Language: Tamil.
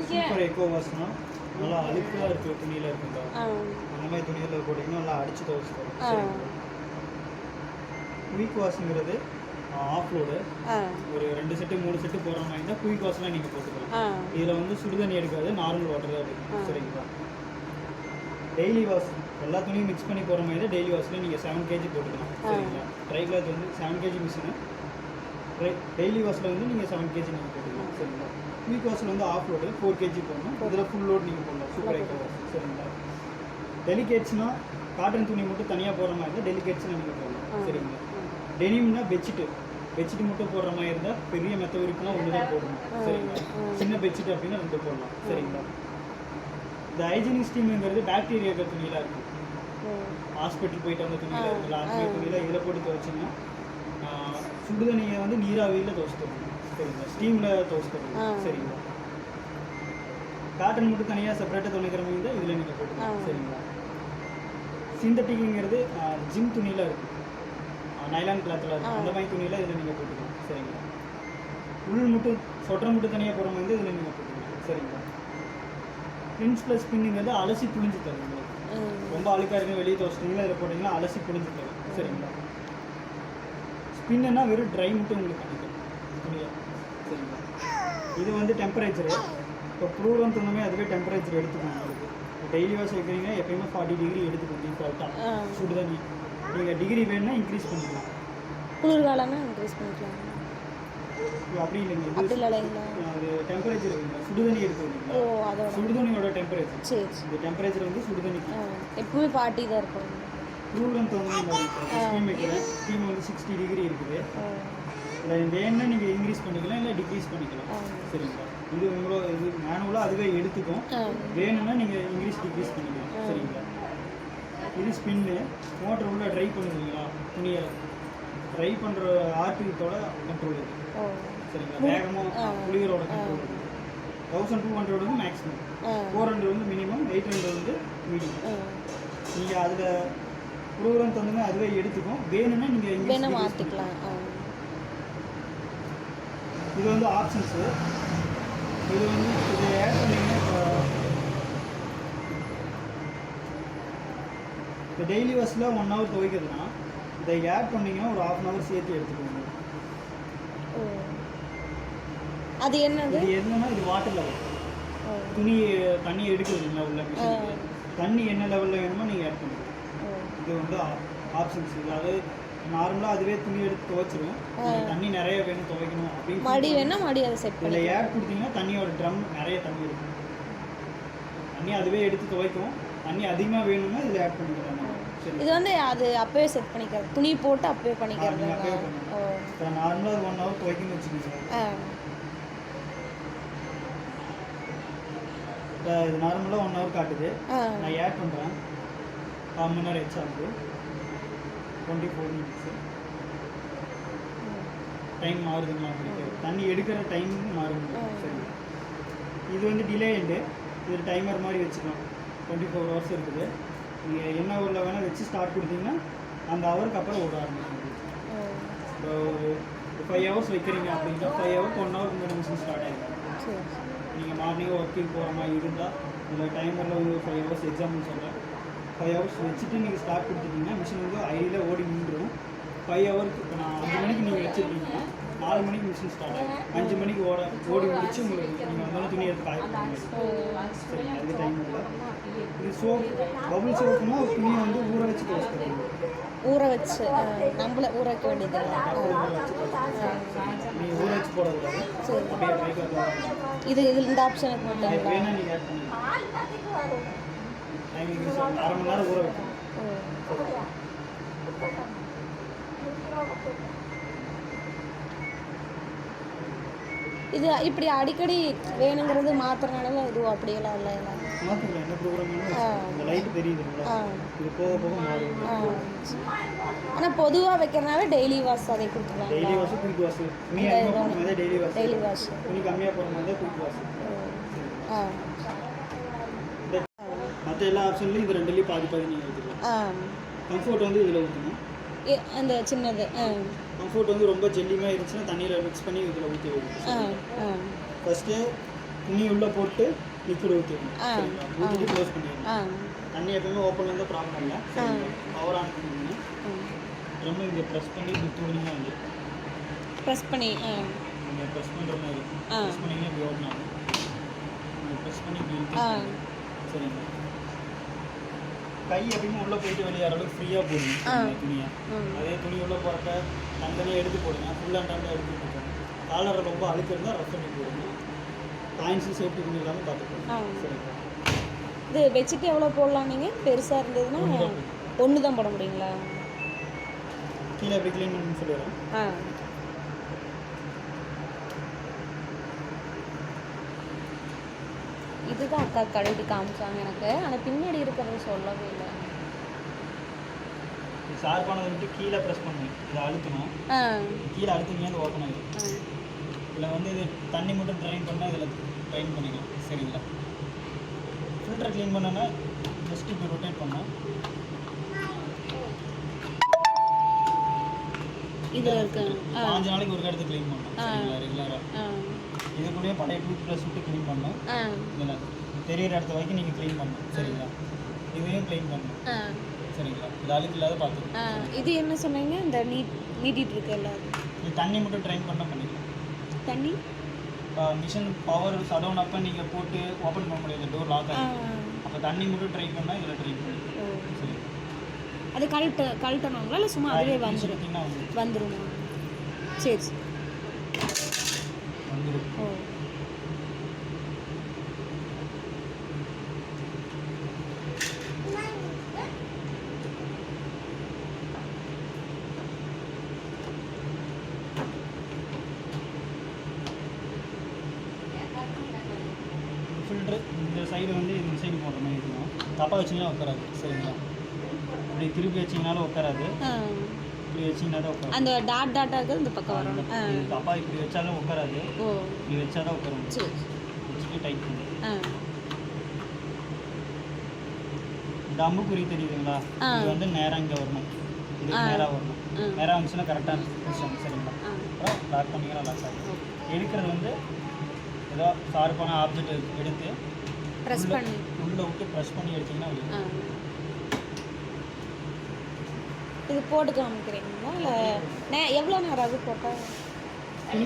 சூப்பர் எக்கோ வாஷ்னா நல்லா அழுக்காக இருக்கிற துணியில் இருக்குங்க. அந்த மாதிரி துணியில் போட்டிங்கன்னா நல்லா அடிச்சு துவைச்சு தரும். சரிங்களா? குயிக் வாஷுங்கிறது ஆஃப் லோடு ஒரு 2 செட்டு 3 செட்டு போடுற மாதிரி இருந்தால் குயிக் வாஷ்லாம் நீங்கள் போட்டுக்கலாம். இதில் வந்து சுடுதண்ணி எடுக்காது, நார்மல் வாட்டர் தான் எடுக்கும். சரிங்களா? டெய்லி வாஷ் எல்லா துணியும் மிக்ஸ் பண்ணி போகிற மாதிரி தான் டெய்லி வாஷில் நீங்கள் 7 kg போட்டுக்கலாம். சரிங்களா? ட்ரை கிளாத் வந்து 7 kg மிஷினு, டெய்லி வாஷில் வந்து நீங்கள் 7 kg நீங்கள் போட்டுக்கலாம். சரிங்களா? குயிக் வாஷில் வந்து ஆஃப் லோடு 4 kg போடணும். இதில் ஃபுல் லோட் நீங்கள் போடலாம். Super echo wash. சரிங்களா? டெலிகேட்ஸ்னால் காட்டன் துணி மட்டும் தனியாக போடுற மாதிரி இருந்தால் டெலிகேட்ஸ்னால் நீங்கள் போடலாம். சரிங்களா? டெனிம்னா பெட்ஷீட் மட்டும் போடுற மாதிரி இருந்தால் பெரிய மெத்த இருக்குன்னா ஒன்று தான் போடணும். சரிங்களா? சின்ன பெட்ஷீட் அப்படின்னா 2 போடலாம். சரிங்களா? இந்த ஹைஜீனிக் ஸ்டீமுங்கிறது பாக்டீரியா இருக்கிற துணியெலாம் இருக்கும். ஹாஸ்பிட்டல் போயிட்டு வந்த துணியில் இருக்குல்ல, அந்த மாதிரி துணியில் இதில் போட்டு துவைச்சிங்கன்னா சுடுதண்ணியை வந்து நீராவியில் துவைச்சு தரணும். சரிங்களா? ஸ்டீமில் துவைச்சு தரணும். சரிங்களா? காட்டன் மட்டும் தனியாக செப்பரேட்டாக துவைக்கிற மாதிரி தான் இதில் நீங்கள் போட்டுக்கலாம். சரிங்களா? சிந்தட்டிக்குங்கிறது ஜிம் துணியில் இருக்குது, நைலான் கிளாத்தில் இருக்கும். அந்த மாதிரி துணியில் இதில் நீங்கள் போட்டுக்கலாம். சரிங்களா? உள் மட்டும் சொட்டரை மட்டும் தனியாக போகிற மாதிரி இதில் நீங்கள் போட்டுக்கலாம். சரிங்களா? பிரின்ஸ் ப்ளஸ் ஸ்பின்னுங்கிறது அலசி புழிஞ்சு தரும். உங்களுக்கு ரொம்ப அழுக்காக இருக்குது வெளியே துவச்சிட்டிங்களா இதில் போட்டிங்கன்னா அலசி புழிஞ்சு தரும். சரிங்களா? ஸ்பின்னுன்னா வெறும் ட்ரை மட்டும் உங்களுக்கு கிடைக்கும் துணியாக. சரிங்களா? இது வந்து டெம்பரேச்சரு. இப்போ ப்ரூவன் தந்தமே அதுவே டெம்பரேச்சர் எடுத்துக்கணும். உங்களுக்கு டெய்லி வாஷ் வைக்கிறீங்கன்னா எப்பயுமே 40 டிகிரி எடுத்துக்கணும் டிஃபால்ட்டாக. சுடுதண்ணி நீங்கள் டிகிரி வேணும்னா இன்க்ரீஸ் பண்ணிக்கலாம். குளிர்காலம்னா இன்க்ரீஸ் பண்ணிக்கலாம். அப்படி இல்லைங்க, அது டெம்பரேச்சர் இருக்குங்க. சுடுதண்ணி எடுத்துக்கிட்டீங்களா, சுடுதண்ணியோட டெம்பரேச்சர். சரி, இந்த டெம்பரேச்சர் வந்து சுடுதண்ணிக்கு எப்பவுமே 40 தான் இருக்கும். ப்ரூவன் தந்தமே ஸ்டீம் வைக்கிறேன். ஸ்டீம் வந்து 60 டிகிரி இருக்குது. இல்லை வேணும்னா நீங்கள் இன்க்ரீஸ் பண்ணிக்கலாம், இல்லை டிக்ரீஸ் பண்ணிக்கலாம். சரிங்களா? இது உங்களோட இது மேனுவலாக அதுவே எடுத்துக்கும். வேணும்னா நீங்கள் இன்க்ரீஸ் டிக்ரீஸ் பண்ணிக்கலாம். சரிங்களா? இது ஸ்பின்னு. மோட்டர் உள்ள ட்ரை பண்ணுவீங்களா துணியை, ட்ரை பண்ணுற ஆர்பிஎத்தோட கண்ட்ரோல் இது. சரிங்களா? வேகமாக குளிரோட கண்ட்ரோல் இது. 1200 வந்து மேக்ஸிமம், 400 வந்து மினிமம், 800 வந்து மீடியம். நீங்கள் அதில் ப்ரோக்ராம் தந்தோம்னா அதுவே எடுத்துக்கும். வேணும்னா நீங்கள் இங்கே மாற்றிக்கலாம். இது வந்து ஆப்ஷன்ஸு. இது வந்து இதை ஆட் பண்ணிங்கன்னா இப்போ டெய்லி வாஷில் 1 ஹவர் துவைக்கிறதுனா இதை ஆட் பண்ணிங்கன்னா ஒரு 1/2 ஹவர் சேர்த்து எடுத்துக்கோங்க. அது என்னது? இது என்னன்னா இது வாட்டர் லெவல். துணி தண்ணி எடுக்குதுங்களா உள்ள மிஷினுக்கு, தண்ணி என்ன லெவலில் வேணுமோ நீங்கள் ஆட் பண்ணிக்கலாம். இது வந்து ஆப்ஷன்ஸ். அதாவது நார்மலாக அதுவே துணி எடுத்து துவைச்சிடும். தண்ணி நிறைய வேணும் துவைக்கணும் அப்படின்னு மடி வேணால் மடி அதை செட் பண்ணி இதில் ஆட் கொடுத்தீங்கன்னா தண்ணியோட ட்ரம் நிறைய தண்ணி இருக்கும். தண்ணி அதுவே எடுத்து துவைக்கும். தண்ணி அதிகமாக வேணும்னா இதில் ஆட் பண்ணிக்கலாம். இது வந்து அது அப்பவே செட் பண்ணிக்கிறது, துணி போட்டு அப்பவே பண்ணிக்கிறது. இப்போ நார்மலாக 1 ஹவர் துவைக்கணும்னு வச்சுக்கோங்க. இப்போ இது நார்மலாக 1 ஹவர் காட்டுது. நான் ஆட் பண்ணுறேன். 1/4 மணி நேரம் எக்ஸ்ட்ரா ஆகுது. 24 மினிட்ஸு டைம் மாறுதுங்களா உங்களுக்கு? தண்ணி எடுக்கிற டைம் மாறுதுங்களா? சரி, இது வந்து டிலேண்டு. இது டைமர் மாதிரி வச்சுக்கலாம். 24 ஹவர்ஸ் இருக்குது. நீங்கள் என்ன ஊரில் வேணால் வச்சு ஸ்டார்ட் கொடுத்தீங்கன்னா அந்த ஹவருக்கு அப்புறம் ஓட ஆரம்பிக்கும். இப்போ 5 ஹவர்ஸ் வைக்கிறீங்க அப்படின்னா 5 ஹவருக்கு 1 ஹவருக்கு முன்னாடி மிஷின் ஸ்டார்ட் ஆகிடும். நீங்கள் மார்னிங் ஒர்க்கிங் போகிற மாதிரி இருந்தால் இந்த டைமரில் வந்து 5 ஹவர்ஸ் எக்ஸாம்பிள் சொல்கிறேன். 5 ஹவர்ஸ் வச்சுட்டு நீங்கள் ஸ்டார்ட் கொடுத்துட்டிங்கன்னா மிஷின் வந்து ஐடியில் ஓடி நின்றுடும். 5 ஹவருக்கு இப்போ நான் 5 மணிக்கு நீங்கள் வச்சுருக்கீங்கன்னா 4 மணிக்கு மிஷின் ஸ்டார்ட் ஆகும். 5 மணிக்கு ஓடி முடிச்சு உங்களுக்கு நீங்கள் வந்தாலும் துணி எடுத்து காய போடுங்க. சரி, அது டைம் இல்லை. இது சோப், பபுள் சோப்புனா துணியை வந்து ஊற வச்சு துவைச்சிக்கிறீங்க. ஊற வச்சு நம்மள ஊற வைக்க வேண்டியது. நீங்கள் ஊற வச்சு போடக்கூடாது. அப்படியே ட்ரை பண்ணலாம். இது இந்த ஆப்ஷனுக்கு மட்டும் வேணால் நீங்கள் ஆட் பண்ணிக்கலாம். டைமிங் 1/2 மணி நேரம் ஊற வைக்கணும். இது இப்படி அடிக்கடி வேணுங்கிறது மாத்திரனால இது அப்படியெல்லாம் இல்லை. மாத்திரலாம் என்ன ப்ரோக்ராம் இந்த லைட் தெரியுதுங்களா, இது போக போக மாறும். ஆனால் பொதுவாக வைக்கிறனால டெய்லி வாஷ் அதை கொடுத்துருவாங்க. Daily wash, quick wash. துணி அதிகமாக போகிற மாதிரி டெய்லி வாஷ். துணி கம்மியாக போகிற மாதிரி தான் குயிக் வாஷ். மற்ற எல்லா ஆப்ஷன்லையும் இது ரெண்டுலேயும் பாதி பாதி நீங்கள் எடுத்துக்கலாம். கம்ஃபர்ட் வந்து இதில் ஊற்றணும். அந்த சின்னது கம்ஃபர்ட் வந்து ரொம்ப ஜெல்லிமாக இருந்துச்சுன்னா தண்ணியில் மிக்ஸ் பண்ணி இதில் ஊற்றி வைக்கணும். ஃபஸ்ட்டு துணி உள்ளே போட்டு லிக்விட் ஊற்றிடணும் ஆ. சரிங்களா, ஊற்றிட்டு க்ளோஸ் பண்ணிடணும். ஆ தண்ணி எப்பவுமே ஓப்பனில் இருந்தால் ப்ராப்ளம் இல்லை சரிங்களா. பவர் ஆன் பண்ணிங்கன்னா ட்ரம்மு இங்கே ப்ரெஸ் பண்ணி இப்படி தூணிங்கன்னா வந்து ப்ரெஸ் பண்ணி இங்கே ப்ரெஸ் பண்ணுற மாதிரி ஆ. ப்ரெஸ் பண்ணிங்கன்னா இப்படி ஓப்பன் ஆகும். இங்கே ப்ரெஸ் பண்ணி இப்படி இழுத்து சரிங்களா. கை எப்பயுமே உள்ளே போயிட்டு வெளியேற அளவுக்கு ஃப்ரீயாக போடணும் சரிங்களா துணியை. அதே துணி உள்ளே போகிறப்ப தனித்தனியாக எடுத்து போடுங்க, ஃபுல் அண்ட் டைமில் எடுத்து போடுங்க. காலரை ரொம்ப அழுக்கு இருந்தால் ரஃப் பண்ணி போடுங்க. காயின்ஸு சேஃப்டி பண்ணி இல்லாமல் பார்த்துக்கணும் சரிங்களா. இது வச்சுட்டு எவ்வளோ போடலாம் நீங்கள்? பெருசாக இருந்ததுன்னா ஒன்று தான் போட முடியுங்களா? கீழே எப்படி க்ளீன் பண்ணணும்னு சொல்லிடுறேன். ஆ இதுதான் அக்கா கழுவி காமிச்சாங்க எனக்கு, ஆனால் பின்னாடி இருக்கிறது சொல்லவே இல்லை. ஷார்ப்பானதை வந்துட்டு கீழே ப்ரெஸ் பண்ணணும், இதை அழுத்தணும். கீழே அழுத்தினீங்க அது ஓப்பன் ஆகிடும். இதில் வந்து இது தண்ணி மட்டும் ட்ரைன் பண்ணால் இதில் ட்ரைன் பண்ணிக்கலாம் சரிங்களா. ஃபில்டர் க்ளீன் பண்ணோன்னா ஜஸ்ட் இப்போ ரொட்டேட் பண்ணோம். இதில் இருக்கு 5 நாளைக்கு ஒரு இடத்து க்ளீன் பண்ணணும் சரிங்களா ரெகுலராக. இதுக்குள்ளேயே பழைய டூத் ப்ரஷ் விட்டு க்ளீன் பண்ணணும். இதில் தெரியிற இடத்த வரைக்கும் நீங்கள் க்ளீன் பண்ணணும் சரிங்களா. இதையும் க்ளீன் பண்ணணும் சரிங்களா. இது அழுக்கு இல்லாத பார்த்துக்கணும். இது என்ன சொன்னீங்க? இந்த நீட்டிகிட்டு இருக்கு எல்லாரும் இது தண்ணி மட்டும் ட்ரைன் பண்ணால் பண்ணிக்கலாம். தண்ணி மிஷின் பவர் ஷடவுன் அப்போ நீங்கள் போட்டு ஓப்பன் பண்ண முடியாது, டோர் லாக் ஆகும். அப்போ தண்ணி மட்டும் ட்ரை பண்ணால் இதில் ட்ரை பண்ணணும் சரி. அது கழட்டணுங்களா இல்லை சும்மா அதுவே வந்துருமா? சரி சரி வந்துடும். ஓ ஃபில்ட்ரு இந்த சைடு வந்து இந்த சைடு போடுற மாதிரி இருக்கணும். தப்பாக வச்சிங்கன்னா உட்காராது சரிங்களா. இப்படி திருப்பி வச்சிங்கனாலும் உட்காராது, இப்படி வச்சிங்கன்னா தான் உட்காரும். அந்த டாட்டாக இருக்கிறது இந்த பக்கம் வரும். தப்பா இப்படி வச்சாலும் உட்காராது, ஓ இப்படி வச்சா தான் உட்காரும். சரி வச்சுட்டு டைட் பண்ணி இந்த அம்புக்குறி தெரியுதுங்களா, இது வந்து நேராக இங்கே வரணும், இது நேராக வரணும். நேராக வந்துச்சுன்னா கரெக்டான பொசிஷன் சரிங்களா. அப்புறம் லாக் பண்ணிங்கன்னா லாக் ஆகும். எடுக்கிறது வந்து ஏதோ ஷார்ப்பான ஆப்ஜெக்ட் எடுத்து ப்ரெஸ் பண்ணி உள்ளே விட்டு ப்ரெஸ் பண்ணி எடுத்திங்கன்னா வெளியே. இது போட்டு காமிக்கிறீங்களா இல்லை எவ்வளோ நேரம் ஆகுது போட்டால்? துணி